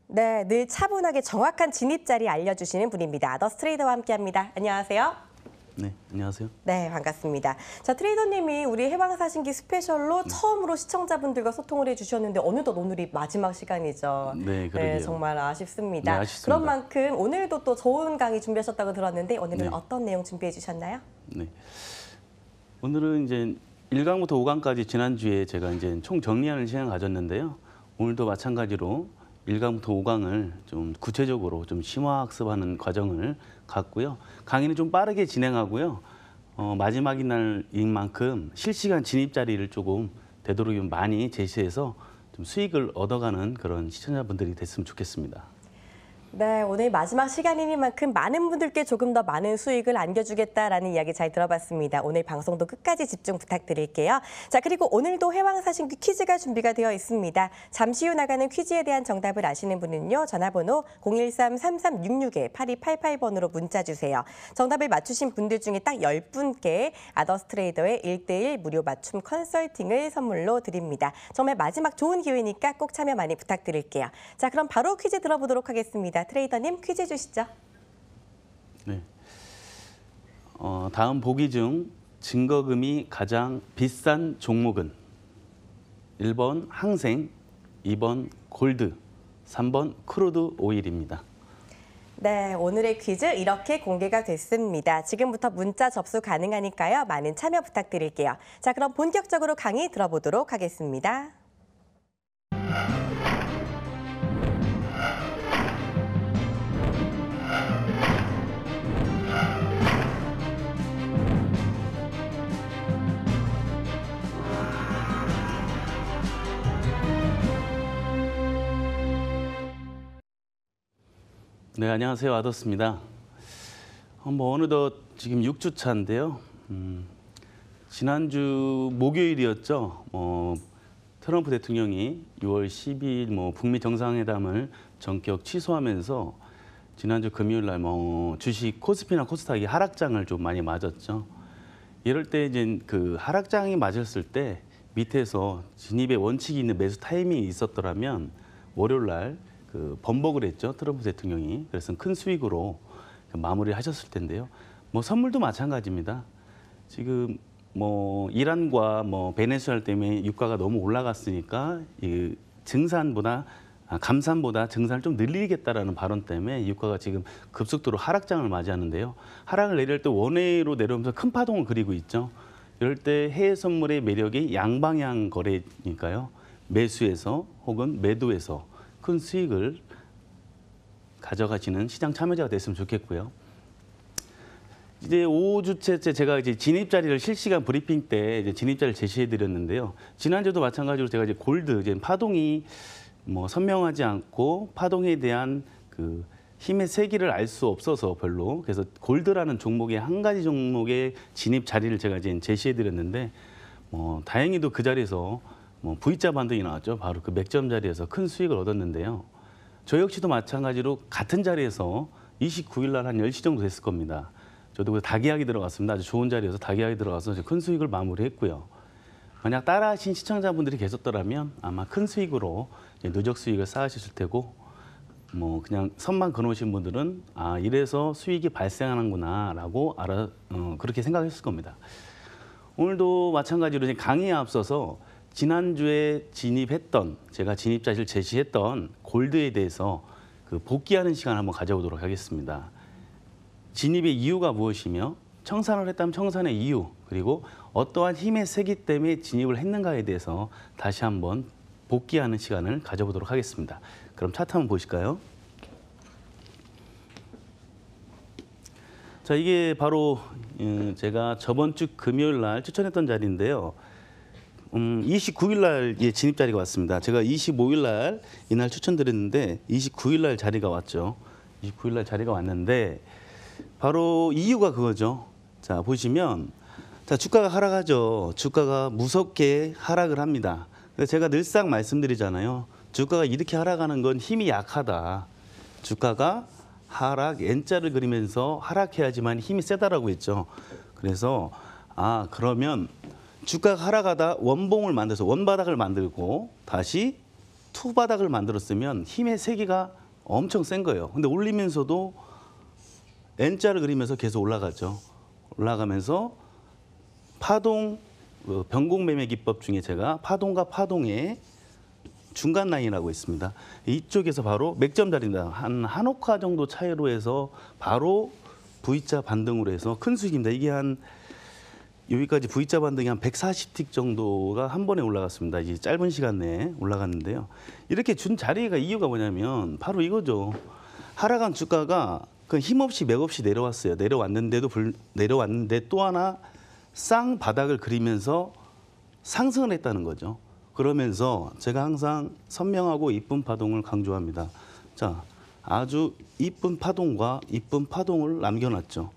네, 늘 차분하게 정확한 진입 자리 알려주시는 분입니다. 아더스 트레이더와 함께합니다. 안녕하세요. 네, 안녕하세요. 네, 반갑습니다. 자, 트레이더님이 우리 해방사신기 스페셜로 처음으로 시청자분들과 소통을 해주셨는데 어느덧 오늘이 마지막 시간이죠. 네, 그러게요. 네, 정말 아쉽습니다. 네, 아쉽습니다. 그런 만큼 오늘도 또 좋은 강의 준비하셨다고 들었는데 오늘은 네. 어떤 내용 준비해 주셨나요? 네. 오늘은 이제 1강부터 5강까지 지난주에 제가 이제 총 정리하는 시간을 가졌는데요. 오늘도 마찬가지로 1강부터 5강을 좀 구체적으로 좀 심화학습하는 과정을 갖고요. 강의는 좀 빠르게 진행하고요. 마지막인 날인 만큼 실시간 진입 자리를 조금 되도록이면 많이 제시해서 좀 수익을 얻어가는 그런 시청자분들이 됐으면 좋겠습니다. 네, 오늘 마지막 시간이니만큼 많은 분들께 조금 더 많은 수익을 안겨주겠다라는 이야기 잘 들어봤습니다. 오늘 방송도 끝까지 집중 부탁드릴게요. 자, 그리고 오늘도 해왕사신기 퀴즈가 준비가 되어 있습니다. 잠시 후 나가는 퀴즈에 대한 정답을 아시는 분은요. 전화번호 013-3366-8288번으로 문자 주세요. 정답을 맞추신 분들 중에 딱 10분께 아더스 트레이더의 1:1 무료 맞춤 컨설팅을 선물로 드립니다. 정말 마지막 좋은 기회니까 꼭 참여 많이 부탁드릴게요. 자, 그럼 바로 퀴즈 들어보도록 하겠습니다. 트레이더님 퀴즈 주시죠. 네. 다음 보기 중 증거금이 가장 비싼 종목은 1번 항생, 2번 골드, 3번 크루드 오일입니다. 네, 오늘의 퀴즈 이렇게 공개가 됐습니다. 지금부터 문자 접수 가능하니까요. 많은 참여 부탁드릴게요. 자, 그럼 본격적으로 강의 들어보도록 하겠습니다. 네, 안녕하세요. 아더스입니다. 어느덧 지금 6주 차인데요. 지난주 목요일이었죠. 트럼프 대통령이 6월 12일 북미 정상회담을 전격 취소하면서 지난주 금요일 날 주식 코스피나 코스닥이 하락장을 좀 많이 맞았죠. 이럴 때 이제 그 하락장이 맞았을 때 밑에서 진입의 원칙이 있는 매수 타이밍이 있었더라면 월요일 날 번복을 했죠. 트럼프 대통령이. 그래서 큰 수익으로 마무리를 하셨을 텐데요. 선물도 마찬가지입니다. 지금 이란과 베네수엘라 때문에 유가가 너무 올라갔으니까 이 감산보다 증산을 좀 늘리겠다라는 발언 때문에 유가가 지금 급속도로 하락장을 맞이하는데요. 하락을 내릴 때 원외로 내려오면서 큰 파동을 그리고 있죠. 이럴 때 해외 선물의 매력이 양방향 거래니까요. 매수에서 혹은 매도에서 큰 수익을 가져가시는 시장 참여자가 됐으면 좋겠고요. 이제 5주째 제가 이제 진입 자리를 실시간 브리핑 때 이제 진입 자리를 제시해 드렸는데요. 지난주도 마찬가지로 제가 이제 골드 이제 파동이 선명하지 않고 파동에 대한 그 힘의 세기를 알 수 없어서 별로 그래서 골드라는 종목의 한 가지 종목의 진입 자리를 제가 이제 제시해 드렸는데 다행히도 그 자리에서 V자 반등이 나왔죠. 바로 그 맥점 자리에서 큰 수익을 얻었는데요. 저 역시도 마찬가지로 같은 자리에서 29일 날 한 10시 정도 됐을 겁니다. 저도 그 다계약이 들어갔습니다. 아주 좋은 자리에서 다계약이 들어가서 큰 수익을 마무리했고요. 만약 따라하신 시청자분들이 계셨더라면 아마 큰 수익으로 누적 수익을 쌓으셨을 테고 그냥 선만 그어놓으신 분들은 이래서 수익이 발생하는구나라고 그렇게 생각했을 겁니다. 오늘도 마찬가지로 강의에 앞서서 지난주에 제가 진입 자리를 제시했던 골드에 대해서 복귀하는 시간을 한번 가져보도록 하겠습니다. 진입의 이유가 무엇이며 청산을 했다면 청산의 이유 그리고 어떠한 힘의 세기 때문에 진입을 했는가에 대해서 다시 한번 복귀하는 시간을 가져보도록 하겠습니다. 그럼 차트 한번 보실까요? 자, 이게 바로 제가 저번 주 금요일 날 추천했던 자리인데요. 29일 날 진입 자리가 왔습니다. 제가 25일 날 이날 추천드렸는데 29일 날 자리가 왔죠. 29일 날 자리가 왔는데 바로 이유가 그거죠. 자, 보시면 주가가 하락하죠. 주가가 무섭게 하락을 합니다. 그래서 제가 늘상 말씀드리잖아요. 주가가 이렇게 하락하는 건 힘이 약하다. 주가가 하락 N자를 그리면서 하락해야지만 힘이 세다라고 했죠. 그래서 그러면 주가가 하락하다 원봉을 만들어서 원바닥을 만들고 다시 투 바닥을 만들었으면 힘의 세기가 엄청 센 거예요. 근데 올리면서도 N자를 그리면서 계속 올라가죠. 올라가면서 파동, 변곡매매 기법 중에 제가 파동과 파동의 중간 라인이라고 있습니다. 이쪽에서 바로 맥점 자리입니다. 한 호카 정도 차이로 해서 바로 V자 반등으로 해서 큰 수익입니다. 이게 한 여기까지 V자 반등이 한 140틱 정도가 한 번에 올라갔습니다. 이 짧은 시간 내에 올라갔는데요. 이렇게 준 자리가 이유가 뭐냐면 바로 이거죠. 하락한 주가가 그 힘없이 맥없이 내려왔어요. 내려왔는데 또 하나 쌍 바닥을 그리면서 상승을 했다는 거죠. 그러면서 제가 항상 선명하고 이쁜 파동을 강조합니다. 자, 아주 이쁜 파동과 이쁜 파동을 남겨놨죠.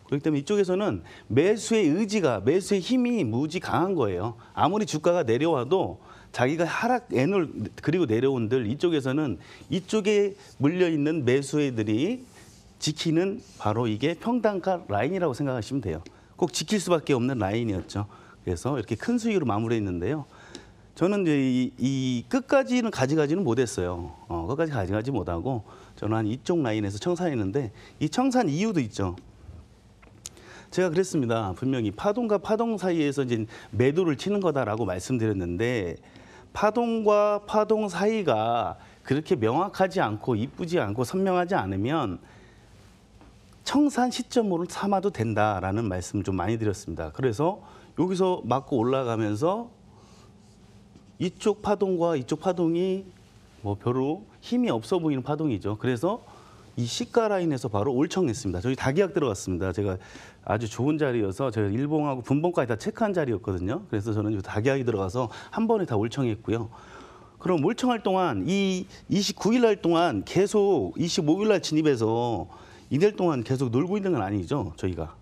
그렇기 때문에 이쪽에서는 매수의 의지가, 매수의 힘이 무지 강한 거예요. 아무리 주가가 내려와도 자기가 하락 N을 그리고 내려온들 이쪽에서는 이쪽에 물려있는 매수애들이 지키는 바로 이게 평단가 라인이라고 생각하시면 돼요. 꼭 지킬 수밖에 없는 라인이었죠. 그래서 이렇게 큰 수익으로 마무리했는데요. 저는 이제 이 끝까지는 가져가지는 못했어요. 끝까지 가져가지 못하고 저는 한 이쪽 라인에서 청산했는데 이 청산 이유도 있죠. 제가 그랬습니다. 분명히 파동과 파동 사이에서 이제 매도를 치는 거다라고 말씀드렸는데 파동과 파동 사이가 그렇게 명확하지 않고 이쁘지 않고 선명하지 않으면 청산 시점으로 삼아도 된다라는 말씀을 좀 많이 드렸습니다. 그래서 여기서 맞고 올라가면서 이쪽 파동과 이쪽 파동이 뭐 별로 힘이 없어 보이는 파동이죠. 그래서 이 시가 라인에서 바로 올청했습니다. 저희 다기약 들어갔습니다. 제가 아주 좋은 자리여서 제가 일봉하고 분봉까지 다 체크한 자리였거든요. 그래서 저는 다기약이 들어가서 한 번에 다 올청했고요. 그럼 올청할 동안 이 29일 날 동안 계속 25일 날 진입해서 이달 동안 계속 놀고 있는 건 아니죠, 저희가.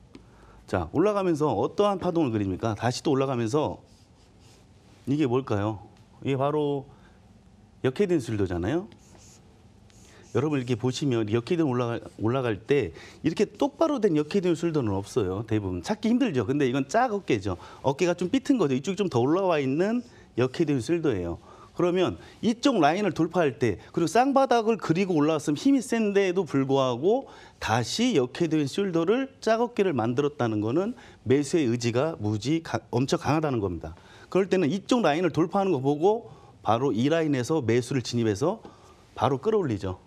자, 올라가면서 어떠한 파동을 그립니까? 다시 또 올라가면서 이게 뭘까요? 이게 바로 역헤드앤 숄더잖아요. 여러분 이렇게 보시면 역헤드앤 올라갈 때 이렇게 똑바로 된 역헤드앤 숄더는 없어요. 대부분 찾기 힘들죠. 근데 이건 짝 어깨죠. 어깨가 좀 삐튼 거죠. 이쪽이 좀 더 올라와 있는 역헤드앤 숄더예요. 그러면 이쪽 라인을 돌파할 때 그리고 쌍바닥을 그리고 올라왔으면 힘이 센데도 불구하고 다시 역헤드앤 숄더를 짝 어깨를 만들었다는 거는 매수의 의지가 엄청 강하다는 겁니다. 그럴 때는 이쪽 라인을 돌파하는 거 보고 바로 이 라인에서 매수를 진입해서 바로 끌어올리죠.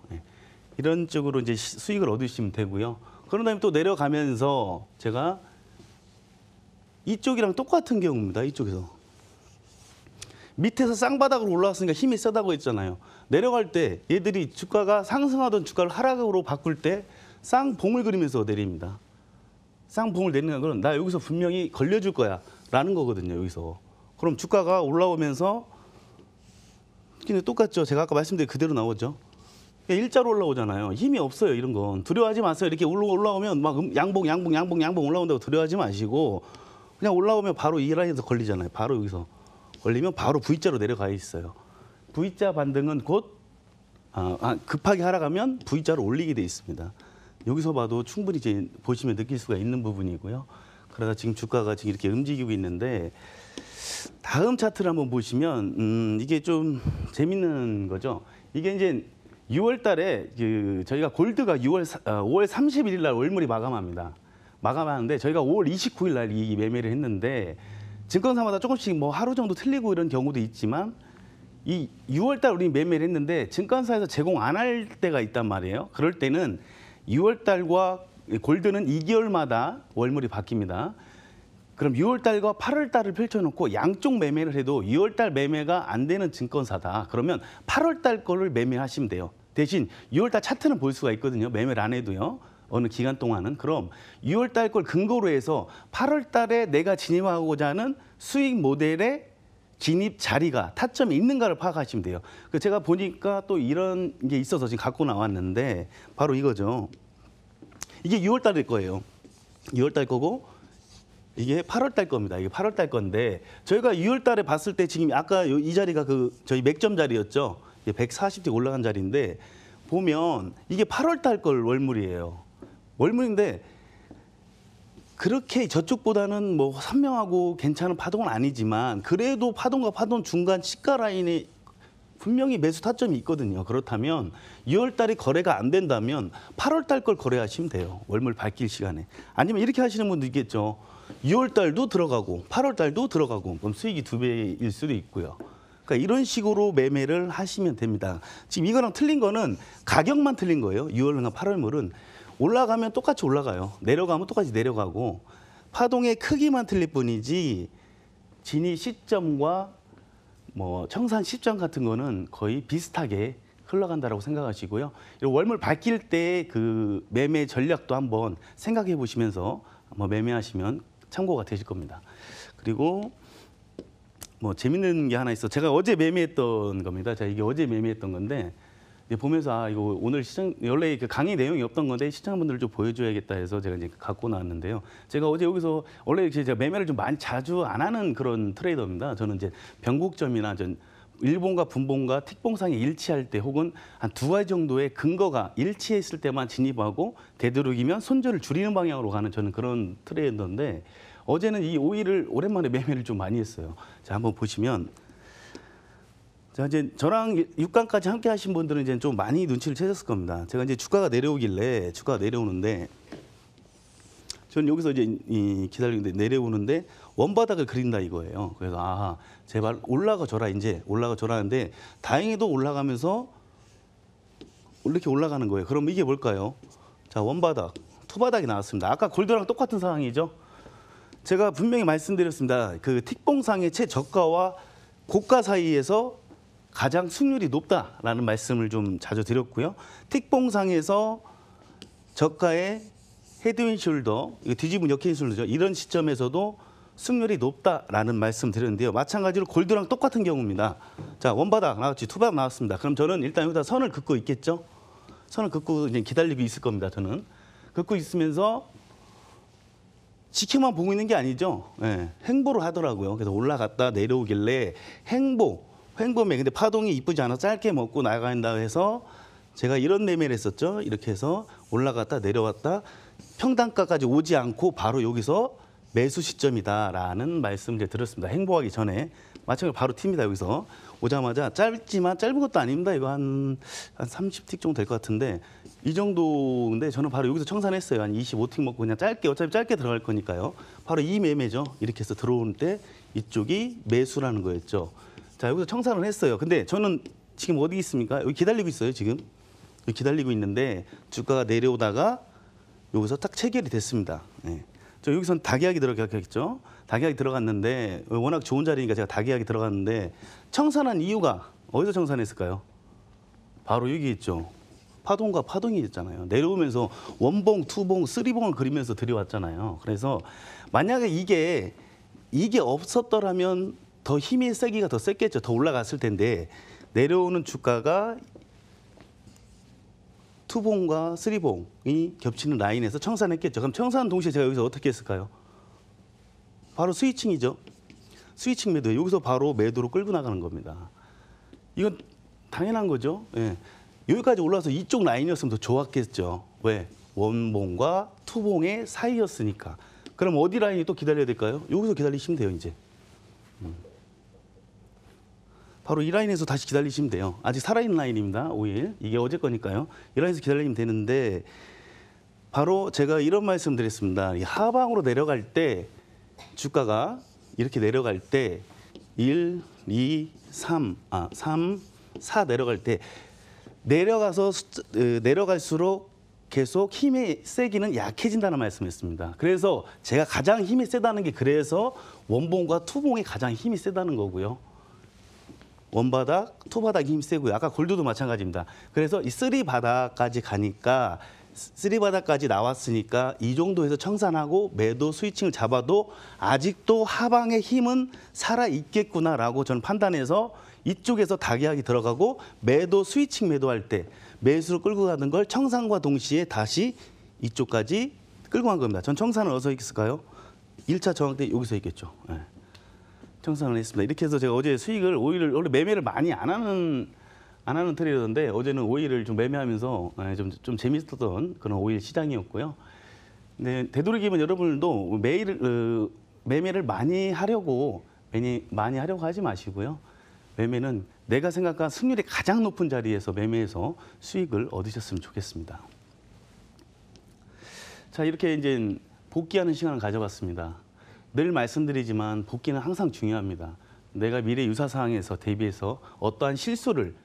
이런 쪽으로 이제 수익을 얻으시면 되고요. 그런 다음에 또 내려가면서 제가 이쪽이랑 똑같은 경우입니다. 이쪽에서. 밑에서 쌍바닥으로 올라왔으니까 힘이 세다고 했잖아요. 내려갈 때 얘들이 주가가 상승하던 주가를 하락으로 바꿀 때 쌍봉을 그리면서 내립니다. 쌍봉을 내리는 건 나 여기서 분명히 걸려줄 거야 라는 거거든요. 여기서. 그럼 주가가 올라오면서 근데 똑같죠. 제가 아까 말씀드린 그대로 나오죠. 일자로 올라오잖아요. 힘이 없어요. 이런 건. 두려워하지 마세요. 이렇게 올라오면 막 양봉 올라온다고 두려워하지 마시고 그냥 올라오면 바로 이 라인에서 걸리잖아요. 바로 여기서. 걸리면 바로 V자로 내려가 있어요. V자 반등은 곧 급하게 하락하면 V자로 올리게 돼 있습니다. 여기서 봐도 충분히 이제 보시면 느낄 수가 있는 부분이고요. 그러다 지금 주가가 지금 이렇게 움직이고 있는데 다음 차트를 한번 보시면 이게 좀 재밌는 거죠. 이게 이제 6월 달에 저희가 골드가 5월 31일 날 월물이 마감합니다. 마감하는데 저희가 5월 29일 날 이 매매를 했는데 증권사마다 조금씩 뭐 하루 정도 틀리고 이런 경우도 있지만 이 6월 달 우리 매매를 했는데 증권사에서 제공 안 할 때가 있단 말이에요. 그럴 때는 6월 달과 골드는 2개월마다 월물이 바뀝니다. 그럼 6월 달과 8월 달을 펼쳐놓고 양쪽 매매를 해도 6월 달 매매가 안 되는 증권사다. 그러면 8월 달 거를 매매하시면 돼요. 대신 6월 달 차트는 볼 수가 있거든요. 매매를 안 해도요. 어느 기간 동안은. 그럼 6월 달 걸 근거로 해서 8월 달에 내가 진입하고자 하는 수익 모델의 진입 자리가 타점이 있는가를 파악하시면 돼요. 제가 보니까 또 이런 게 있어서 지금 갖고 나왔는데 바로 이거죠. 이게 6월 달일 거예요. 6월 달 거고 이게 8월 달 겁니다. 이게 8월 달 건데 저희가 6월 달에 봤을 때 지금 아까 이 자리가 저희 맥점 자리였죠. 140대 올라간 자리인데 보면 이게 8월 달 걸 월물이에요. 월물인데 그렇게 저쪽보다는 뭐 선명하고 괜찮은 파동은 아니지만 그래도 파동과 파동 중간 시가 라인에 분명히 매수 타점이 있거든요. 그렇다면 6월 달에 거래가 안 된다면 8월 달 걸 거래하시면 돼요. 월물 밝힐 시간에. 아니면 이렇게 하시는 분도 있겠죠. 6월 달도 들어가고 8월 달도 들어가고 그럼 수익이 2배일 수도 있고요. 그러니까 이런 식으로 매매를 하시면 됩니다. 지금 이거랑 틀린 거는 가격만 틀린 거예요. 6월이나 8월물은 올라가면 똑같이 올라가요. 내려가면 똑같이 내려가고 파동의 크기만 틀릴 뿐이지 진입 시점과 뭐 청산 시점 같은 거는 거의 비슷하게 흘러간다라고 생각하시고요. 월물 밝힐 때 그 매매 전략도 한번 생각해 보시면서 한번 매매하시면 참고가 되실 겁니다. 그리고 뭐 재밌는 게 하나 있어. 제가 어제 매매했던 겁니다. 제가 이게 어제 매매했던 건데 이제 보면서 아 이거 오늘 시장 원래 그 강의 내용이 없던 건데 시청자분들 좀 보여줘야겠다 해서 제가 이제 갖고 나왔는데요. 제가 어제 여기서 원래 제가 매매를 좀 많이 자주 안 하는 그런 트레이더입니다. 저는 이제 변곡점이나 전 일봉과 분봉과 틱봉상이 일치할 때 혹은 한 2가지 정도의 근거가 일치했을 때만 진입하고 되도록이면 손절을 줄이는 방향으로 가는 저는 그런 트레이더인데 어제는 이 오일을 오랜만에 매매를 좀 많이 했어요. 자, 한번 보시면 자, 이제 저랑 6강까지 함께 하신 분들은 이제 좀 많이 눈치를 채셨을 겁니다. 제가 이제 주가가 내려오길래 주가가 내려오는데 저는 여기서 이제 기다리는데 내려오는데 원바닥을 그린다 이거예요. 그래서 아 제발 올라가 줘라 이제 올라가 줘라는데 다행히도 올라가면서 이렇게 올라가는 거예요. 그럼 이게 뭘까요? 자 원바닥, 투바닥이 나왔습니다. 아까 골드랑 똑같은 상황이죠. 제가 분명히 말씀드렸습니다. 그 틱봉상의 최저가와 고가 사이에서 가장 수익률이 높다라는 말씀을 좀 자주 드렸고요. 틱봉상에서 저가의 헤드윈숄더, 이거 뒤집은 역행숄더죠. 이런 시점에서도 수익률이 높다라는 말씀 드렸는데요. 마찬가지로 골드랑 똑같은 경우입니다. 자, 원바닥 나왔지, 투바닥 나왔습니다. 그럼 저는 일단 여기다 선을 긋고 있겠죠. 선을 긋고 이제 기다리고 있을 겁니다. 저는 긋고 있으면서 지켜만 보고 있는 게 아니죠. 예, 행보를 하더라고요. 그래서 올라갔다 내려오길래 횡보매. 근데 파동이 이쁘지 않아서 짧게 먹고 나간다 해서 제가 이런 매매를 했었죠. 이렇게 해서 올라갔다 내려왔다 평단가까지 오지 않고 바로 여기서 매수 시점이다라는 말씀을 이제 드렸습니다. 행보하기 전에 마찬가지로 바로 튑니다. 여기서 오자마자 짧지만 짧은 것도 아닙니다. 이거 한 30틱 정도 될 것 같은데 이 정도인데 저는 바로 여기서 청산했어요. 한 25틱 먹고 그냥 짧게 어차피 짧게 들어갈 거니까요. 바로 이 매매죠. 이렇게 해서 들어오는 때 이쪽이 매수라는 거였죠. 자, 여기서 청산을 했어요. 근데 저는 지금 어디 있습니까? 여기 기다리고 있어요, 지금. 여기 기다리고 있는데 주가가 내려오다가 여기서 딱 체결이 됐습니다. 네. 저 여기선 다계약이 들어갔겠죠. 다계약이 들어갔는데 워낙 좋은 자리니까 제가 다계약이 들어갔는데 청산한 이유가 어디서 청산했을까요? 바로 여기 있죠. 파동과 파동이 있잖아요. 내려오면서 원봉, 투봉, 쓰리봉을 그리면서 들여왔잖아요. 그래서 만약에 이게 없었더라면 더 힘이 세기가 더 셌겠죠. 더 올라갔을 텐데 내려오는 주가가 투봉과 쓰리봉이 겹치는 라인에서 청산했겠죠. 그럼 청산 동시에 제가 여기서 어떻게 했을까요? 바로 스위칭이죠. 스위칭 매도. 여기서 바로 매도로 끌고 나가는 겁니다. 이건 당연한 거죠. 예. 여기까지 올라와서 이쪽 라인이었으면 더 좋았겠죠. 왜? 원봉과 투봉의 사이였으니까. 그럼 어디 라인이 또 기다려야 될까요? 여기서 기다리시면 돼요, 이제. 바로 이 라인에서 다시 기다리시면 돼요. 아직 살아있는 라인입니다. 5일. 이게 어제 거니까요. 이 라인에서 기다리면 되는데 바로 제가 이런 말씀 드렸습니다. 이 하방으로 내려갈 때 주가가 이렇게 내려갈 때 1, 2, 3, 4 내려갈 때 내려갈수록 계속 힘의 세기는 약해진다는 말씀했습니다. 그래서 제가 가장 힘이 세다는 게 그래서 원봉과 투봉이 가장 힘이 세다는 거고요. 원바닥, 투바닥이 힘이 세고요. 아까 골드도 마찬가지입니다. 그래서 이 쓰리바닥까지 가니까 쓰리바닥까지 나왔으니까 이 정도에서 청산하고 매도 스위칭을 잡아도 아직도 하방의 힘은 살아있겠구나라고 저는 판단해서 이쪽에서 다계약이 들어가고 매도 스위칭 매도할 때 매수로 끌고 가는 걸 청산과 동시에 다시 이쪽까지 끌고 간 겁니다. 전 청산은 어디서 있을까요? 1차 저항 때 여기서 있겠죠. 네. 청산을 했습니다. 이렇게 해서 제가 어제 수익을 오일을 원래 매매를 많이 안 하는 트레이더인데 어제는 오일을 좀 매매하면서 좀 재밌었던 그런 오일 시장이었고요. 네, 되도록이면 여러분들도 매매를 많이 하려고 하지 마시고요. 매매는 내가 생각한 승률이 가장 높은 자리에서 매매해서 수익을 얻으셨으면 좋겠습니다. 자, 이렇게 이제 복귀하는 시간을 가져봤습니다. 늘 말씀드리지만 복귀는 항상 중요합니다. 내가 미래 유사 상황에서 대비해서 어떠한 실수를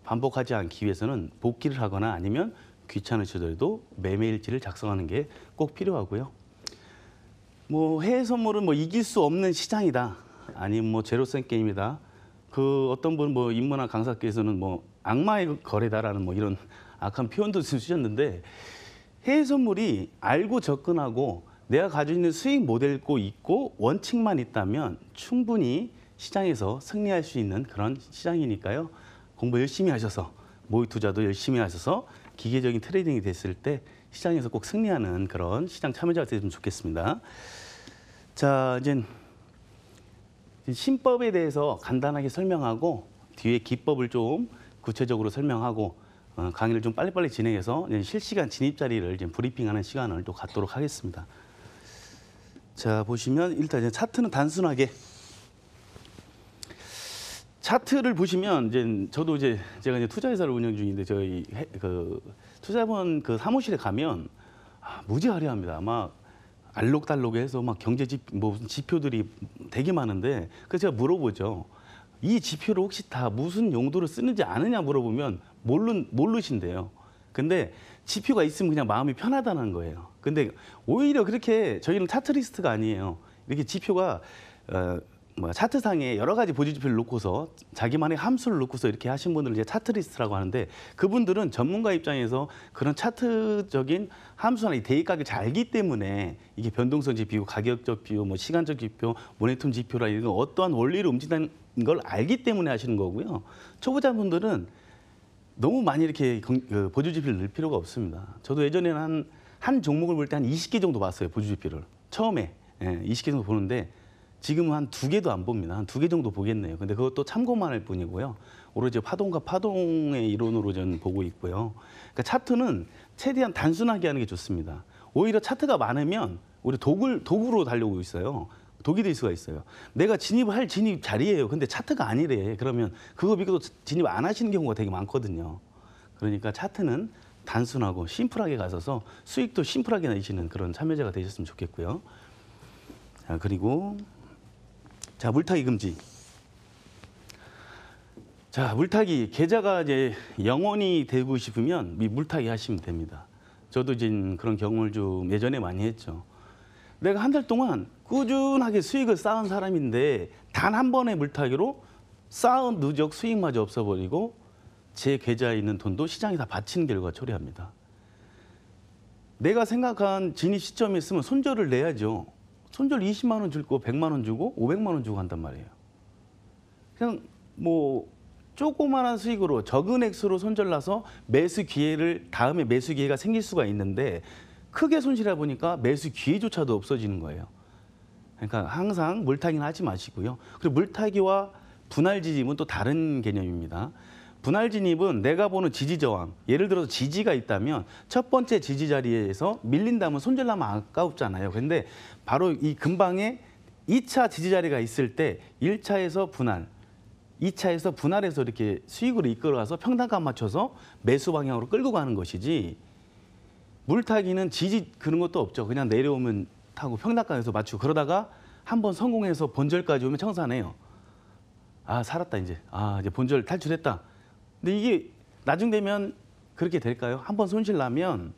반복하지 않기 위해서는 복귀를 하거나 아니면 귀찮으시더라도 매매일지를 작성하는 게 꼭 필요하고요. 뭐 해외 선물은 뭐 이길 수 없는 시장이다. 아니면 뭐 제로섬 게임이다. 그 어떤 분 뭐 인문학 강사께서는 뭐 악마의 거래다라는 뭐 이런 악한 표현도 쓰셨는데 해외 선물이 알고 접근하고 내가 가지고 있는 수익 모델고 있고 원칙만 있다면 충분히 시장에서 승리할 수 있는 그런 시장이니까요. 공부 열심히 하셔서 모의 투자도 열심히 하셔서 기계적인 트레이딩이 됐을 때 시장에서 꼭 승리하는 그런 시장 참여자가 되면 좋겠습니다. 자, 이제 신법에 대해서 간단하게 설명하고 뒤에 기법을 좀 구체적으로 설명하고 강의를 좀 빨리빨리 진행해서 실시간 진입 자리를 이제 브리핑하는 시간을 또 갖도록 하겠습니다. 자, 보시면 일단 이제 차트는 단순하게 차트를 보시면 이제 저도 이제 제가 이제 투자회사를 운영 중인데 저희 그 투자자본 그 사무실에 가면 무지 화려합니다. 아마 알록달록해서 막 뭐 무슨 지표들이 되게 많은데 그래서 제가 물어보죠. 이 지표를 혹시 다 무슨 용도로 쓰는지 아느냐 물어보면 모르신대요. 근데 지표가 있으면 그냥 마음이 편하다는 거예요. 근데 오히려 그렇게 저희는 차트리스트가 아니에요. 이렇게 지표가 차트상에 여러 가지 보조 지표를 놓고서 자기만의 함수를 놓고서 이렇게 하신 분들을 이제 차트리스트라고 하는데 그분들은 전문가 입장에서 그런 차트적인 함수나 이 대입각을 잘 알기 때문에 이게 변동성 지표, 가격적 지표, 뭐 시간적 지표, 모멘텀 지표라 이런 어떠한 원리로 움직이는 걸 알기 때문에 하시는 거고요. 초보자분들은 너무 많이 이렇게 보조 지표를 넣을 필요가 없습니다. 저도 예전에는 한 종목을 볼 때 한 20개 정도 봤어요. 보조 지표를. 처음에 20개 정도 보는데 지금은 한 2개도 안 봅니다. 한 2개 정도 보겠네요. 근데 그것도 참고만 할 뿐이고요. 오로지 파동과 파동의 이론으로 저는 보고 있고요. 그러니까 차트는 최대한 단순하게 하는 게 좋습니다. 오히려 차트가 많으면 우리 도구로 달려오고 있어요. 독이 될 수가 있어요. 내가 진입할 진입 자리예요. 근데 차트가 아니래. 그러면 그거 믿고도 진입 안 하시는 경우가 되게 많거든요. 그러니까 차트는 단순하고 심플하게 가셔서 수익도 심플하게 내시는 그런 참여자가 되셨으면 좋겠고요. 자, 그리고 자, 물타기 금지. 자, 물타기 계좌가 이제 영원히 되고 싶으면 물타기 하시면 됩니다. 저도 이제 그런 경험을 좀 예전에 많이 했죠. 내가 한 달 동안 꾸준하게 수익을 쌓은 사람인데 단 한 번의 물타기로 쌓은 누적 수익마저 없어버리고 제 계좌에 있는 돈도 시장에 다 바치는 결과 초래합니다. 내가 생각한 진입 시점에 있으면 손절을 내야죠. 손절 20만 원 줄 거 100만 원 주고 500만 원 주고 한단 말이에요. 그냥 뭐 조그마한 수익으로 적은 액수로 손절 나서 다음에 매수 기회가 생길 수가 있는데 크게 손실해 보니까 매수 기회조차도 없어지는 거예요. 그러니까 항상 물타기는 하지 마시고요. 그리고 물타기와 분할 진입은 또 다른 개념입니다. 분할 진입은 내가 보는 지지 저항, 예를 들어서 지지가 있다면 첫 번째 지지 자리에서 밀린다면 손절나면 아깝잖아요. 근데 바로 이 근방에 2차 지지 자리가 있을 때 1차에서 분할, 2차에서 분할해서 이렇게 수익으로 이끌어가서 평단가 맞춰서 매수 방향으로 끌고 가는 것이지 물타기는 지지 그런 것도 없죠. 그냥 내려오면 타고 평단가에서 맞추고 그러다가 한번 성공해서 본절까지 오면 청산해요. 아, 살았다 이제. 아, 이제 본절 탈출했다. 근데 이게 나중 되면 그렇게 될까요? 한번 손실 나면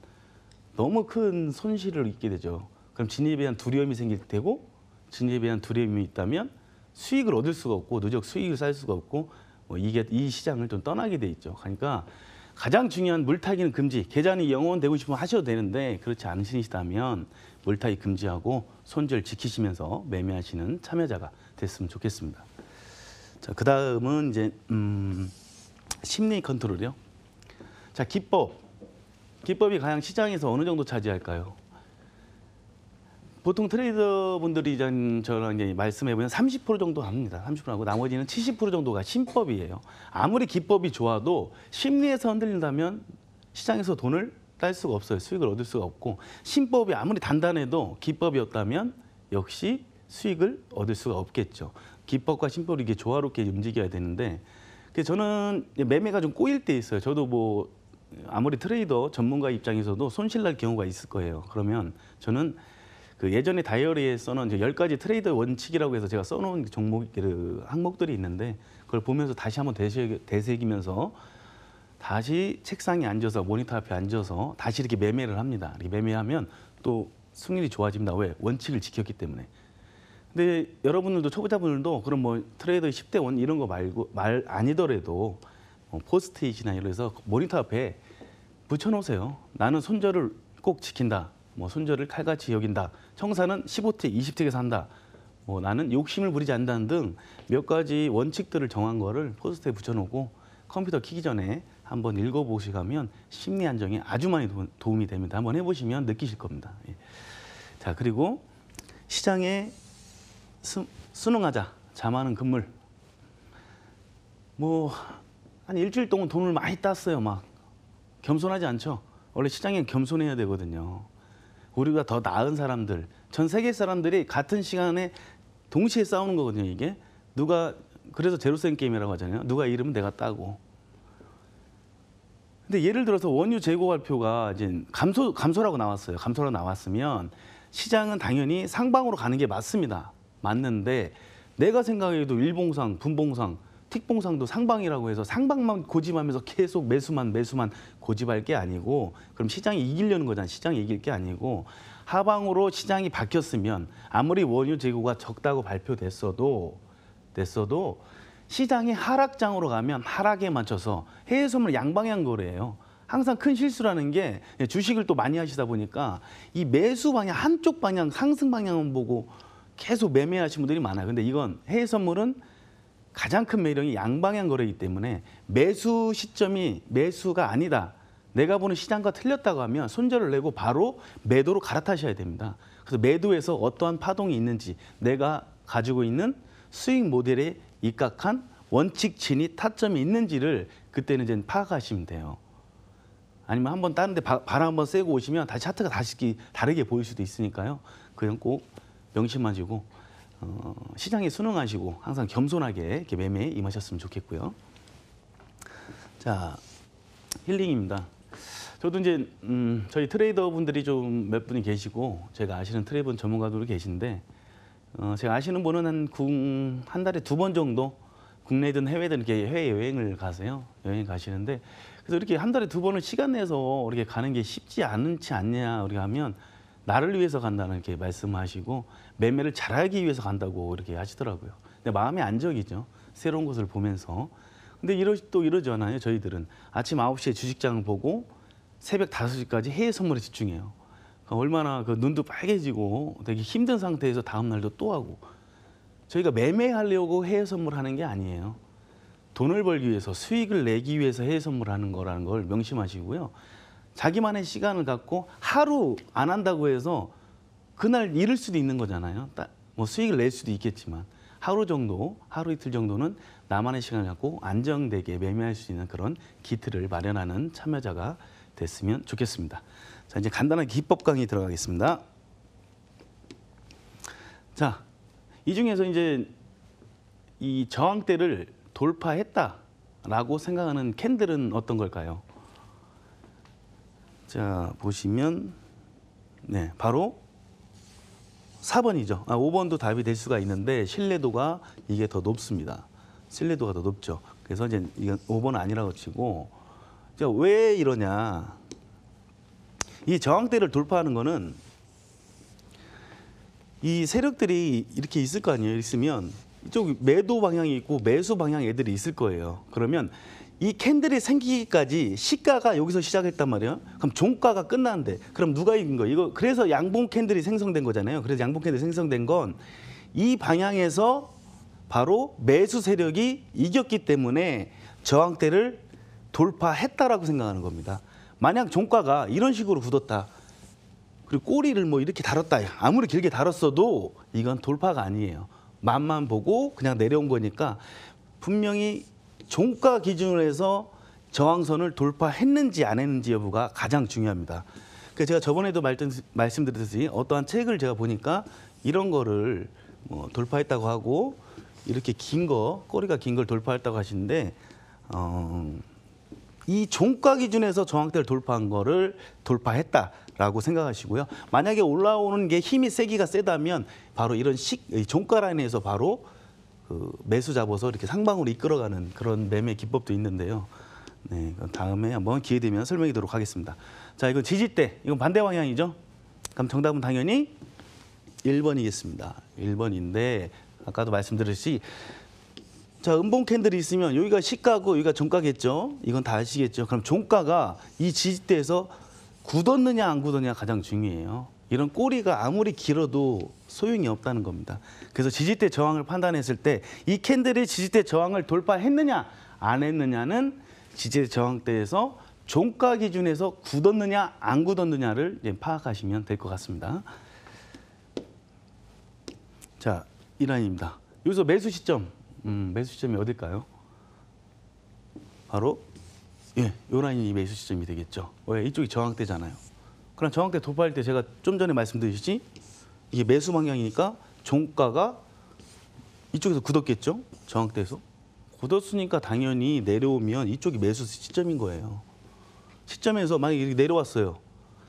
너무 큰 손실을 입게 되죠. 그럼 진입에 대한 두려움이 생길 테고 진입에 대한 두려움이 있다면 수익을 얻을 수가 없고 누적 수익을 쌓을 수가 없고 이게 이 시장을 좀 떠나게 돼 있죠. 그러니까 가장 중요한 물타기는 금지. 계좌는 영원되고 싶으면 하셔도 되는데 그렇지 않으시다면 물타기 금지하고 손절 지키시면서 매매하시는 참여자가 됐으면 좋겠습니다. 자, 그 다음은 이제 심리 컨트롤이요. 자, 기법이 과연 시장에서 어느 정도 차지할까요? 보통 트레이더 분들이 저랑 이제 말씀해 보면 30% 정도 합니다. 30% 하고 나머지는 70% 정도가 심법이에요. 아무리 기법이 좋아도 심리에서 흔들린다면 시장에서 돈을 딸 수가 없어요. 수익을 얻을 수가 없고 심법이 아무리 단단해도 기법이었다면 역시 수익을 얻을 수가 없겠죠. 기법과 심법이 이게 조화롭게 움직여야 되는데 그래서 저는 매매가 좀 꼬일 때 있어요. 저도 뭐 아무리 트레이더 전문가 입장에서도 손실날 경우가 있을 거예요. 그러면 저는 그 예전에 다이어리에 써놓은 10가지 트레이더 원칙이라고 해서 제가 써놓은 종목, 그 항목들이 있는데 그걸 보면서 다시 한번 되새기면서 다시 책상에 앉아서 모니터 앞에 앉아서 다시 이렇게 매매를 합니다. 이렇게 매매하면 또 승률이 좋아집니다. 왜? 원칙을 지켰기 때문에. 근데 여러분들도 초보자분들도 그럼 뭐 트레이더 10대 원 이런 거 말 아니더라도 포스트잇이나 이래서 모니터 앞에 붙여놓으세요. 나는 손절을 꼭 지킨다. 뭐 손절을 칼같이 여긴다. 청사는 15틱, 20틱에서 한다. 뭐 나는 욕심을 부리지 않는다는 등 몇 가지 원칙들을 정한 거를 포스트에 붙여놓고 컴퓨터 키기 전에 한번 읽어보시면 심리 안정에 아주 많이 도움이 됩니다. 한번 해보시면 느끼실 겁니다. 예. 자, 그리고 시장에 순응하자. 잠하는 금물. 뭐 한 일주일 동안 돈을 많이 땄어요. 막 겸손하지 않죠. 원래 시장엔 겸손해야 되거든요. 우리가 더 나은 사람들, 전 세계 사람들이 같은 시간에 동시에 싸우는 거거든요. 이게 누가 그래서 제로섬 게임이라고 하잖아요. 누가 이기면 내가 따고. 근데 예를 들어서 원유 재고 발표가 이제 감소라고 나왔어요. 감소라고 나왔으면 시장은 당연히 상방으로 가는 게 맞습니다. 맞는데 내가 생각해도 일봉상, 분봉상, 틱봉상도 상방이라고 해서 상방만 고집하면서 계속 매수만 고집할 게 아니고 그럼 시장이 이기려는 거잖아요. 시장이 이길 게 아니고 하방으로 시장이 바뀌었으면 아무리 원유 재고가 적다고 발표됐어도 시장이 하락장으로 가면 하락에 맞춰서 해외 선물 양방향 거래예요. 항상 큰 실수라는 게 주식을 또 많이 하시다 보니까 이 매수 방향 한쪽 방향 상승 방향만 보고 계속 매매하시는 분들이 많아요. 근데 이건 해외 선물은 가장 큰 매력이 양방향 거래이기 때문에 매수 시점이 매수가 아니다. 내가 보는 시장과 틀렸다고 하면 손절을 내고 바로 매도로 갈아타셔야 됩니다. 그래서 매도에서 어떠한 파동이 있는지 내가 가지고 있는 수익 모델에 입각한 원칙 진입 타점이 있는지를 그때는 이제 파악하시면 돼요. 아니면 한번 다른 데 바람 한번 쐬고 오시면 다시 차트가 다시 다르게 보일 수도 있으니까요. 그냥 꼭 명심하시고 시장에 순응하시고 항상 겸손하게 이렇게 매매에 임하셨으면 좋겠고요. 자, 힐링입니다. 저도 이제 저희 트레이더 분들이 좀 몇 분이 계시고 제가 아시는 트레이더 전문가들이 계신데 제가 아시는 분은 한 달에 2번 정도 국내든 해외든 이렇게 해외 여행을 가세요. 여행 가시는데 그래서 이렇게 한 달에 2번을 시간 내서 이렇게 가는 게 쉽지 않지 않냐 우리가 하면 나를 위해서 간다는 이렇게 말씀하시고 매매를 잘하기 위해서 간다고 이렇게 하시더라고요. 근데 마음의 안정이죠. 새로운 것을 보면서. 근데 또 이러잖아요. 저희들은 아침 9시에 주식장을 보고 새벽 5시까지 해외 선물에 집중해요. 그러니까 얼마나 그 눈도 빨개지고 되게 힘든 상태에서 다음 날도 또 하고. 저희가 매매하려고 해외 선물하는 게 아니에요. 돈을 벌기 위해서 수익을 내기 위해서 해외 선물하는 거라는 걸 명심하시고요. 자기만의 시간을 갖고 하루 안 한다고 해서 그날 잃을 수도 있는 거잖아요. 뭐 수익을 낼 수도 있겠지만 하루 정도, 하루 이틀 정도는 나만의 시간을 갖고 안정되게 매매할 수 있는 그런 기틀을 마련하는 참여자가 됐으면 좋겠습니다. 자, 이제 간단한 기법 강의 들어가겠습니다. 자, 이 중에서 이제 이 저항대를 돌파했다라고 생각하는 캔들은 어떤 걸까요? 자, 보시면 네, 바로 4번이죠. 5번도 답이 될 수가 있는데 신뢰도가 이게 더 높습니다. 신뢰도가 더 높죠. 그래서 이제 이건 5번은 아니라고 치고 왜 이러냐? 이 저항대를 돌파하는 거는 이 세력들이 이렇게 있을 거 아니에요. 있으면 이쪽 매도 방향이 있고 매수 방향 애들이 있을 거예요. 그러면 이 캔들이 생기기까지 시가가 여기서 시작했단 말이에요. 그럼 종가가 끝나는데 그럼 누가 이긴 거예요? 이거 그래서 양봉 캔들이 생성된 거잖아요. 그래서 양봉 캔들이 생성된 건 이 방향에서 바로 매수 세력이 이겼기 때문에 저항대를 돌파했다라고 생각하는 겁니다. 만약 종가가 이런 식으로 굳었다. 그리고 꼬리를 뭐 이렇게 달았다. 아무리 길게 달았어도 이건 돌파가 아니에요. 맛만 보고 그냥 내려온 거니까 분명히 종가 기준으로 해서 저항선을 돌파했는지 안 했는지 여부가 가장 중요합니다. 그래서 제가 저번에도 말씀드렸듯이 어떠한 책을 제가 보니까 이런 거를 뭐 돌파했다고 하고 이렇게 긴 거, 꼬리가 긴 걸 돌파했다고 하시는데 이 종가 기준에서 저항대를 돌파한 거를 돌파했다라고 생각하시고요. 만약에 올라오는 게 힘이 세기가 세다면 바로 이런 종가 라인에서 바로 그 매수 잡아서 이렇게 상방으로 이끌어가는 그런 매매 기법도 있는데요. 네, 다음에 한번 기회 되면 설명드리도록 하겠습니다. 자, 이건 지지대, 이건 반대 방향이죠. 그럼 정답은 당연히 1번이겠습니다. 1번인데 아까도 말씀드렸듯이 자, 음봉 캔들이 있으면 여기가 시가고 여기가 종가겠죠. 이건 다 아시겠죠. 그럼 종가가 이 지지대에서 굳었느냐 안 굳었느냐 가장 중요해요. 이런 꼬리가 아무리 길어도 소용이 없다는 겁니다. 그래서 지지대 저항을 판단했을 때 이 캔들이 지지대 저항을 돌파했느냐 안 했느냐는 지지대 저항대에서 종가 기준에서 굳었느냐 안 굳었느냐를 이제 파악하시면 될 것 같습니다. 자, 이 라인입니다. 여기서 매수 시점, 매수 시점이 어딜까요? 바로 이 라인이 매수 시점이 되겠죠. 왜? 이쪽이 저항대잖아요. 그럼 저항대 돌파할 때 제가 좀 전에 말씀드렸듯이 이게 매수 방향이니까 종가가 이쪽에서 굳었겠죠? 저항대에서. 굳었으니까 당연히 내려오면 이쪽이 매수 시점인 거예요. 시점에서 만약에 이렇게 내려왔어요.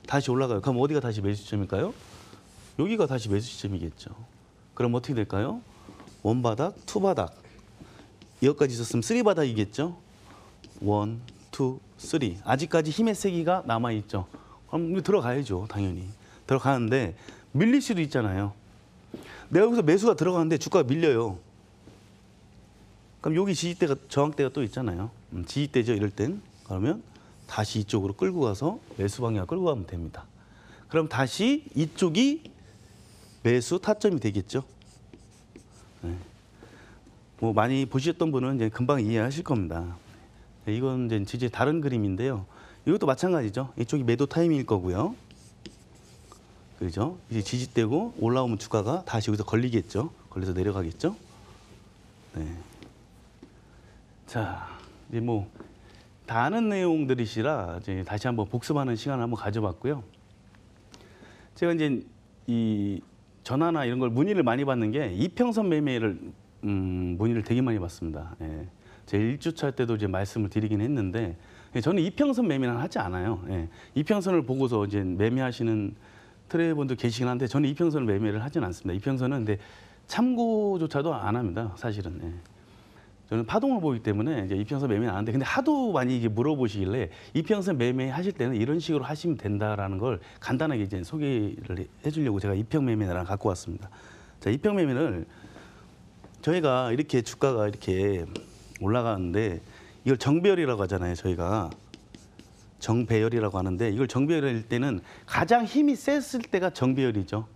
다시 올라가요. 그럼 어디가 다시 매수 시점일까요? 여기가 다시 매수 시점이겠죠. 그럼 어떻게 될까요? 원바닥, 투바닥. 여기까지 있었으면 쓰리바닥이겠죠? 원, 투, 쓰리. 아직까지 힘의 세기가 남아있죠. 그럼 들어가야죠, 당연히. 들어가는데 밀릴 수도 있잖아요. 내가 여기서 매수가 들어가는데 주가가 밀려요. 그럼 여기 지지대가, 저항대가 또 있잖아요. 지지대죠, 이럴 땐. 그러면 다시 이쪽으로 끌고 가서 매수 방향 끌고 가면 됩니다. 그럼 다시 이쪽이 매수 타점이 되겠죠. 네. 뭐 많이 보셨던 분은 이제 금방 이해하실 겁니다. 네, 이건 이제 지지의 다른 그림인데요. 이것도 마찬가지죠. 이쪽이 매도 타이밍일 거고요. 그죠? 이제 지지대고 올라오면 주가가 다시 여기서 걸리겠죠. 걸려서 내려가겠죠. 네. 자, 이제 뭐 다 아는 내용들이시라 이제 다시 한번 복습하는 시간을 한번 가져봤고요. 제가 이제 이 전화나 이런 걸 문의를 많이 받는 게 이평선 매매를 문의를 되게 많이 받습니다. 예. 제 1주차 때도 이제 말씀을 드리긴 했는데 저는 이평선 매매는 하지 않아요. 예. 이평선을 보고서 이제 매매하시는 트레이더분도 계시긴 한데 저는 이평선을 매매를 하진 않습니다. 이평선은 근데 참고조차도 안 합니다. 사실은. 예. 저는 파동을 보기 때문에 이제 이평선 매매는 안 하는데 근데 하도 많이 이게 물어보시길래 이평선 매매 하실 때는 이런 식으로 하시면 된다라는 걸 간단하게 이제 소개를 해주려고 제가 이평 매매를 갖고 왔습니다. 자, 이평 매매를 저희가 이렇게 주가가 이렇게 올라가는데 이걸 정배열이라고 하잖아요. 저희가 정배열이라고 하는데 이걸 정배열일 때는 가장 힘이 셌을 때가 정배열이죠.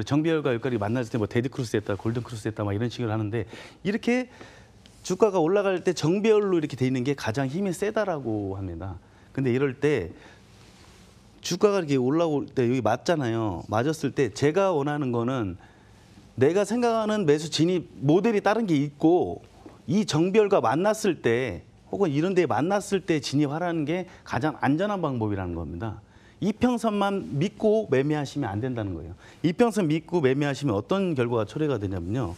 정배열과 여기까지 만났을 때 뭐 데드 크루스 했다, 골든 크루스 했다 막 이런 식으로 하는데 이렇게 주가가 올라갈 때 정배열로 이렇게 돼 있는 게 가장 힘이 세다라고 합니다. 근데 이럴 때 주가가 이렇게 올라올 때 여기 맞잖아요. 맞았을 때 제가 원하는 거는 내가 생각하는 매수 진입 모델이 다른 게 있고 이 정배열과 만났을 때 혹은 이런 데에 만났을 때 진입하라는 게 가장 안전한 방법이라는 겁니다. 이평선만 믿고 매매하시면 안 된다는 거예요. 이평선 믿고 매매하시면 어떤 결과가 초래가 되냐면요.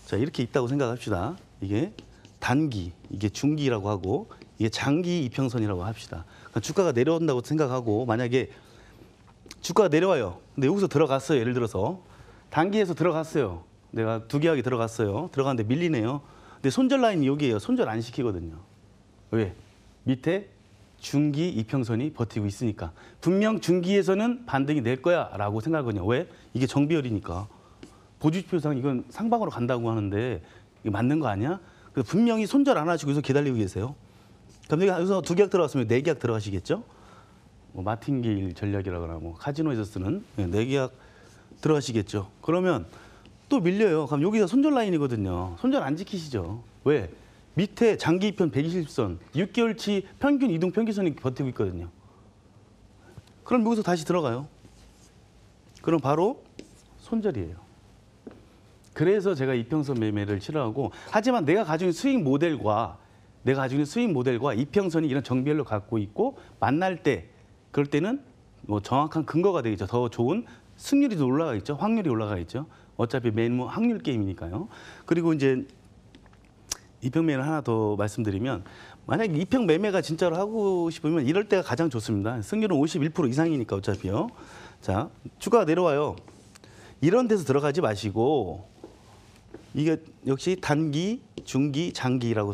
자, 이렇게 있다고 생각합시다. 이게 단기, 이게 중기라고 하고 이게 장기 이평선이라고 합시다. 그러니까 주가가 내려온다고 생각하고 만약에 주가가 내려와요. 근데 여기서 들어갔어요. 예를 들어서 단기에서 들어갔어요. 내가 두 계약이 들어갔어요. 들어갔는데 밀리네요. 근데 손절 라인이 여기예요. 손절 안 시키거든요. 왜? 밑에 중기 이평선이 버티고 있으니까. 분명 중기에서는 반등이 낼 거야 라고 생각하거든요. 왜? 이게 정비열이니까. 보주지표상 이건 상방으로 간다고 하는데 이게 맞는 거 아니야? 그래서 분명히 손절 안 하시고 여기서 기다리고 계세요. 그럼 여기서 두 계약 들어갔으면 네 계약 들어가시겠죠? 뭐 마틴게일 전략이라거나 뭐 카지노에서 쓰는 네 계약 들어가시겠죠. 그러면 또 밀려요. 그럼 여기가 손절 라인이거든요. 손절 안 지키시죠. 왜? 밑에 장기 이평 120선, 6개월치 평균 이동 평균선이 버티고 있거든요. 그럼 여기서 다시 들어가요. 그럼 바로 손절이에요. 그래서 제가 이평선 매매를 싫어하고 하지만 내가 가지고 있는 수익 모델과 이평선이 이런 정배열로 갖고 있고 만날 때 그럴 때는 뭐 정확한 근거가 되겠죠. 더 좋은 승률이 올라가겠죠. 확률이 올라가겠죠. 어차피 매매 확률 게임이니까요. 그리고 이제 이평 매매를 하나 더 말씀드리면 만약에 이평 매매가 진짜로 하고 싶으면 이럴 때가 가장 좋습니다. 승률은 51% 이상이니까 어차피요. 자, 주가가 내려와요. 이런 데서 들어가지 마시고 이게 역시 단기, 중기, 장기라고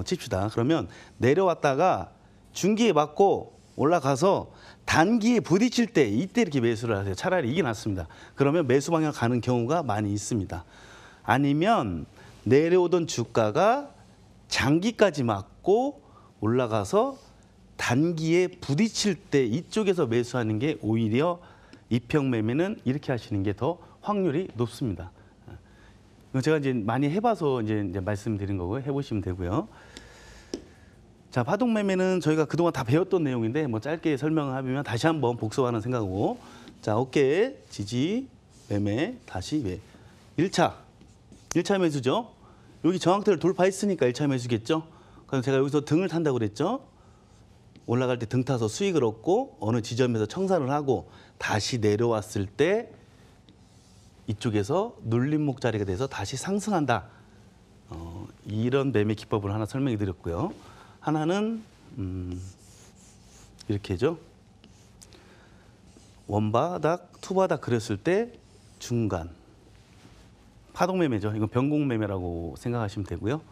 칩시다. 그러면 내려왔다가 중기에 맞고 올라가서 단기에 부딪힐 때 이때 이렇게 매수를 하세요. 차라리 이게 낫습니다. 그러면 매수 방향 가는 경우가 많이 있습니다. 아니면 내려오던 주가가 장기까지 맞고 올라가서 단기에 부딪힐 때 이쪽에서 매수하는 게 오히려 이평 매매는 이렇게 하시는 게 더 확률이 높습니다. 이거 제가 이제 많이 해봐서 이제 말씀드린 거고요. 해보시면 되고요. 자, 파동 매매는 저희가 그동안 다 배웠던 내용인데 뭐 짧게 설명하면 다시 한번 복습하는 생각으로 자, 어깨 지지 매매 다시 매 1차 매수죠. 여기 저항대를 돌파했으니까 1차 매수겠죠. 그럼 제가 여기서 등을 탄다고 그랬죠. 올라갈 때 등 타서 수익을 얻고 어느 지점에서 청산을 하고 다시 내려왔을 때 이쪽에서 눌림목 자리가 돼서 다시 상승한다. 이런 매매 기법을 하나 설명해 드렸고요. 하나는 이렇게죠. 원바닥, 투바닥 그렸을 때 중간. 파동 매매죠. 이건 변곡 매매라고 생각하시면 되고요.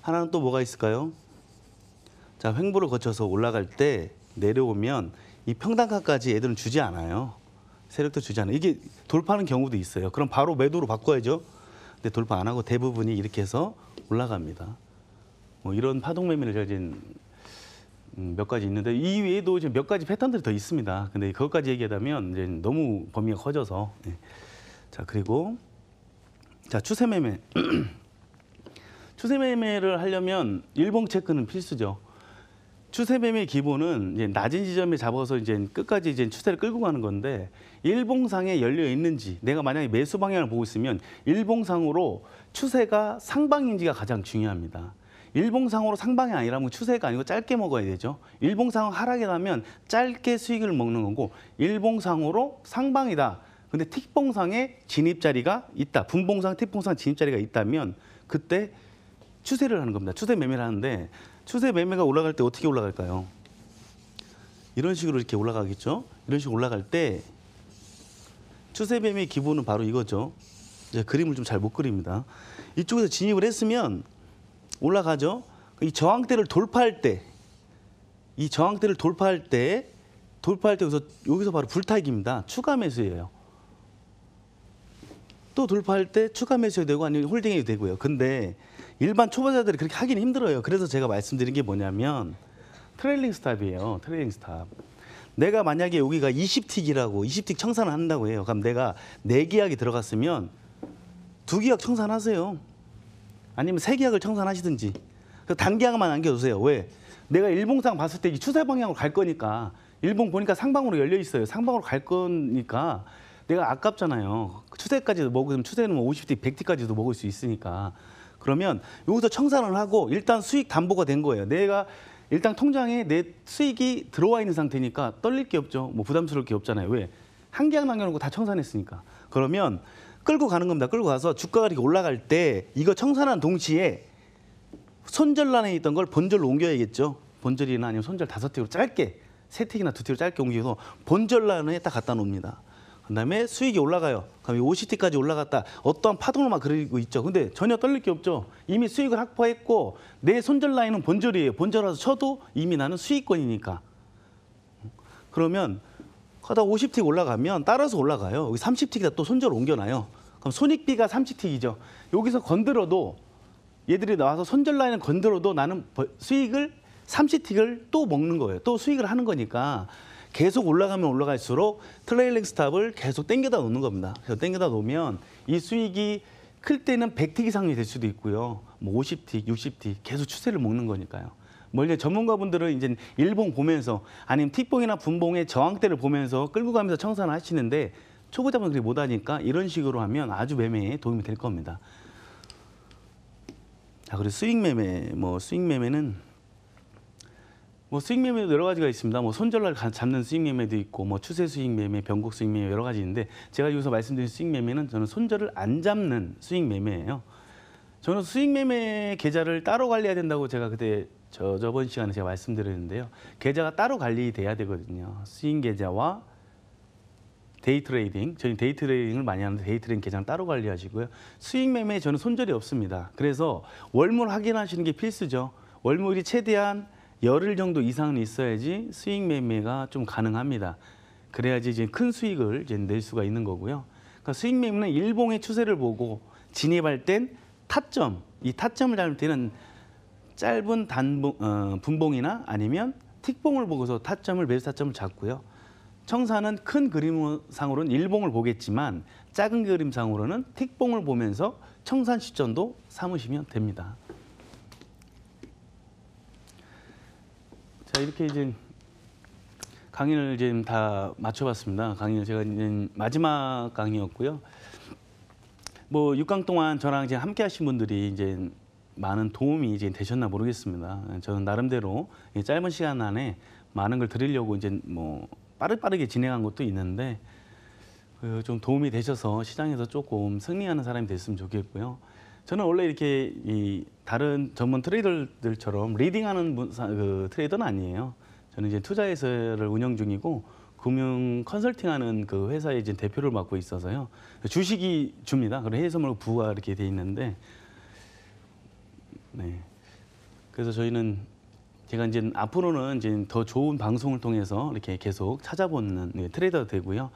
하나는 또 뭐가 있을까요? 자, 횡보를 거쳐서 올라갈 때 내려오면 이 평단가까지 애들은 주지 않아요. 세력도 주지 않아요. 이게 돌파하는 경우도 있어요. 그럼 바로 매도로 바꿔야죠. 근데 돌파 안 하고 대부분이 이렇게 해서 올라갑니다. 뭐 이런 파동 매매를 제가 이제 몇 가지 있는데 이 외에도 이제 몇 가지 패턴들이 더 있습니다. 근데 그것까지 얘기하자면 이제 너무 범위가 커져서. 네. 자, 그리고 자, 추세 매매. 추세 매매를 하려면 일봉 체크는 필수죠. 추세 매매 기본은 이제 낮은 지점에 잡아서 이제 끝까지 이제 추세를 끌고 가는 건데 일봉상에 열려 있는지 내가 만약에 매수 방향을 보고 있으면 일봉상으로 추세가 상방인지가 가장 중요합니다. 일봉상으로 상방이 아니라면 추세가 아니고 짧게 먹어야 되죠. 일봉상 하락이 나면 짧게 수익을 먹는 거고 일봉상으로 상방이다. 근데 틱봉상에 진입자리가 있다. 분봉상, 틱봉상 진입자리가 있다면 그때 추세를 하는 겁니다. 추세 매매를 하는데 추세 매매가 올라갈 때 어떻게 올라갈까요? 이런 식으로 이렇게 올라가겠죠. 이런 식으로 올라갈 때 추세 매매의 기본은 바로 이거죠. 이제 그림을 좀 잘 못 그립니다. 이쪽에서 진입을 했으면 올라가죠. 이 저항대를 돌파할 때, 여기서 바로 불타기입니다. 추가 매수예요. 또 돌파할 때 추가 매수해도 되고 아니면 홀딩해도 되고요. 근데 일반 초보자들이 그렇게 하기는 힘들어요. 그래서 제가 말씀드린 게 뭐냐면 트레일링 스탑이에요. 트레일링 스탑. 내가 만약에 여기가 20틱이라고 20틱 청산을 한다고 해요. 그럼 내가 4계약이 들어갔으면 2계약 청산하세요. 아니면 3계약을 청산하시든지. 단계약만 남겨두세요. 왜? 내가 일봉상 봤을 때 이 추세 방향으로 갈 거니까 일봉 보니까 상방으로 열려 있어요. 상방으로 갈 거니까 내가 아깝잖아요. 추세까지도 먹으면 추세는 50틱, 100틱까지도 먹을 수 있으니까. 그러면 여기서 청산을 하고 일단 수익 담보가 된 거예요. 내가 일단 통장에 내 수익이 들어와 있는 상태니까 떨릴 게 없죠. 뭐 부담스러울 게 없잖아요. 왜? 한 계약 남겨놓고 다 청산했으니까. 그러면 끌고 가는 겁니다. 끌고 가서 주가가 이렇게 올라갈 때 이거 청산한 동시에 손절란에 있던 걸 본절로 옮겨야겠죠. 본절이나 아니면 손절 5틱으로 짧게 3틱이나 2틱으로 짧게 옮겨서 본절란에 딱 갖다 놓습니다. 그다음에 수익이 올라가요. 그럼 50틱까지 올라갔다. 어떠한 파동을 막 그리고 있죠. 근데 전혀 떨릴 게 없죠. 이미 수익을 확보했고 내 손절 라인은 본절이에요. 본절라서 쳐도 이미 나는 수익권이니까. 그러면 하다 50틱 올라가면 따라서 올라가요. 여기 30틱에다 또 손절 옮겨놔요. 그럼 손익비가 30틱이죠. 여기서 건드려도 얘들이 나와서 손절 라인을 건드려도 나는 수익을 30틱을 또 먹는 거예요. 또 수익을 하는 거니까. 계속 올라가면 올라갈수록 트레일링 스탑을 계속 당겨다 놓는 겁니다. 그래서 당겨다 놓으면 이 수익이 클 때는 100틱 이상이 될 수도 있고요. 뭐 50틱, 60틱 계속 추세를 먹는 거니까요. 뭐 이제 전문가분들은 이제 일봉 보면서 아니면 틱봉이나 분봉의 저항대를 보면서 끌고 가면서 청산을 하시는데 초보자분들이 못하니까 이런 식으로 하면 아주 매매에 도움이 될 겁니다. 자, 그리고 수익 매매, 수익 매매는 뭐 수익 매매도 여러 가지가 있습니다. 뭐 손절날 잡는 수익 매매도 있고, 뭐 추세 수익 매매, 변곡 수익 매매 여러 가지 있는데 제가 여기서 말씀드린 수익 매매는 저는 손절을 안 잡는 수익 매매예요. 저는 수익 매매 계좌를 따로 관리해야 된다고 제가 그때 저번 시간에 제가 말씀드렸는데요. 계좌가 따로 관리돼야 되거든요. 수익 계좌와 데이 트레이딩, 저희 데이 트레이딩을 많이 하는데 데이 트레이딩 계좌는 따로 관리하시고요. 수익 매매에 저는 손절이 없습니다. 그래서 월물 확인하시는 게 필수죠. 월물이 최대한 열흘 정도 이상은 있어야지 수익 매매가 좀 가능합니다. 그래야지 이제 큰 수익을 이제 낼 수가 있는 거고요. 그러니까 수익 매매는 일봉의 추세를 보고 진입할 땐 타점, 이 타점을 잡을 때는 짧은 분봉이나 아니면 틱봉을 보고서 타점을 매수 타점을 잡고요. 청사는 큰 그림상으로는 일봉을 보겠지만 작은 그림상으로는 틱봉을 보면서 청산 시점도 삼으시면 됩니다. 자, 이렇게 이제 강의를 이제 다 마쳐봤습니다. 강의를 제가 이제 마지막 강의였고요. 뭐 6강 동안 저랑 이제 함께 하신 분들이 이제 많은 도움이 이제 되셨나 모르겠습니다. 저는 나름대로 짧은 시간 안에 많은 걸 드리려고 이제 뭐 빠르게 진행한 것도 있는데 좀 도움이 되셔서 시장에서 조금 승리하는 사람이 됐으면 좋겠고요. 저는 원래 이렇게 이 다른 전문 트레이더들처럼 리딩하는 그 트레이더는 아니에요. 저는 이제 투자회사를 운영 중이고 금융 컨설팅하는 그 회사의 이제 대표를 맡고 있어서요. 주식이 줍니다. 그리고 해외 선물 부가 이렇게 돼 있는데, 네. 그래서 저희는 제가 이제 앞으로는 이제 더 좋은 방송을 통해서 이렇게 계속 찾아보는 트레이더가 되고요.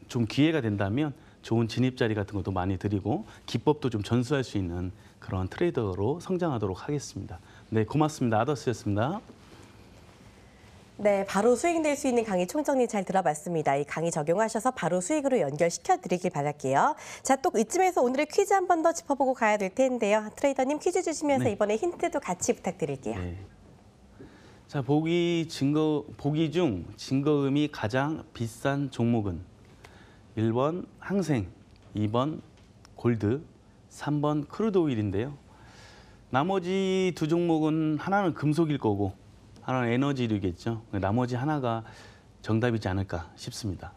좀 기회가 된다면 좋은 진입 자리 같은 것도 많이 드리고 기법도 좀 전수할 수 있는 그런 트레이더로 성장하도록 하겠습니다. 네, 고맙습니다. 아더스였습니다. 네, 바로 수익 낼 수 있는 강의 총정리 잘 들어봤습니다. 이 강의 적용하셔서 바로 수익으로 연결시켜 드리길 바랄게요. 자, 또 이쯤에서 오늘의 퀴즈 한 번 더 짚어보고 가야 될 텐데요. 트레이더님 퀴즈 주시면서 네. 이번에 힌트도 같이 부탁드릴게요. 네. 자, 보기 중 증거음이 가장 비싼 종목은 1번 항생, 2번 골드, 3번 크루드 오일인데요. 나머지 두 종목은 하나는 금속일 거고 하나는 에너지류겠죠. 나머지 하나가 정답이지 않을까 싶습니다.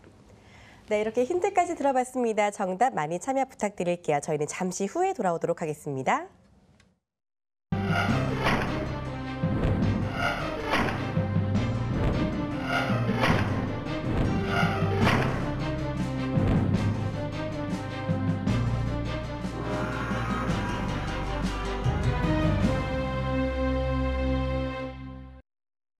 네, 이렇게 힌트까지 들어봤습니다. 정답 많이 참여 부탁드릴게요. 저희는 잠시 후에 돌아오도록 하겠습니다.